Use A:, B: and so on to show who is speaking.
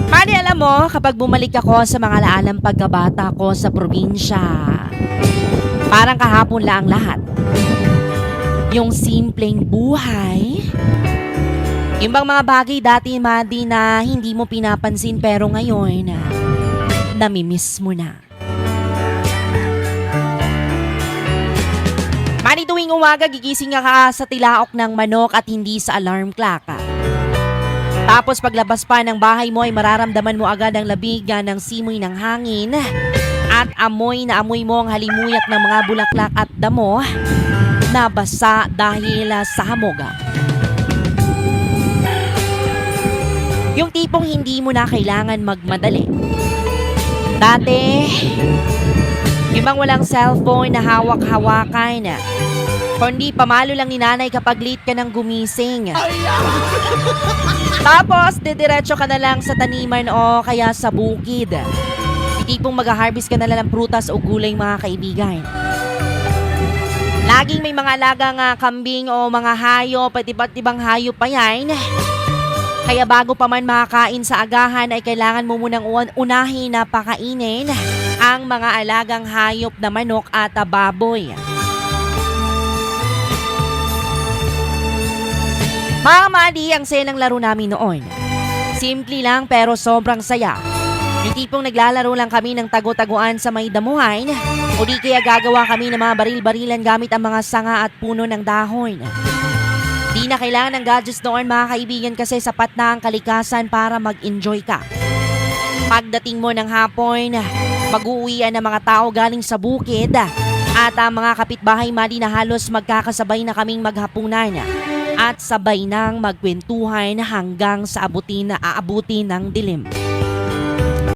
A: Madi, alam mo, kapag bumalik ako sa mga laalang pagkabata ko sa probinsya, parang kahapon lang lahat. Yung simpleng buhay, yung bang mga bagay dati, Madi, na hindi mo pinapansin pero ngayon, namimiss mo na. Madi, tuwing umaga, gigising ka sa tilaok ng manok at hindi sa alarm clock. Tapos paglabas pa ng bahay mo ay mararamdaman mo agad ang labigan ng simoy ng hangin at amoy na amoy mo ang halimuyak ng mga bulaklak at damo na basa dahil sa hamog. Yung tipong hindi mo na kailangan magmadali. Dati, yung bang walang cellphone na hawak-hawakan, kundi pamalo lang ni nanay kapag late ka nang gumising. Tapos, didiretso ka na lang sa taniman o kaya sa bukid. Yung tipong mag-harvest ka na lang ng prutas o gulay, mga kaibigan. Laging may mga alagang kambing o mga hayop, pati iba't ibang hayop pa yan. Kaya bago pa man makakain sa agahan ay kailangan mo munang unahin na pakainin ang mga alagang hayop na manok at baboy. Mga Madi, ang saya ng laro namin noon. Simple lang pero sobrang saya. Yung tipong naglalaro lang kami ng tago-taguan sa may damuhan o di kaya gagawa kami ng mga baril-barilan gamit ang mga sanga at puno ng dahon. Di na kailangan ng gadgets noon, mga kaibigan, kasi sapat na ang kalikasan para mag-enjoy ka. Pagdating mo ng hapon, mag-uuwian ng mga tao galing sa bukid at ang mga kapitbahay, Madi, na halos magkakasabay na kaming maghapunan at sabay nang magkwentuhan hanggang sa aabutin ng dilim.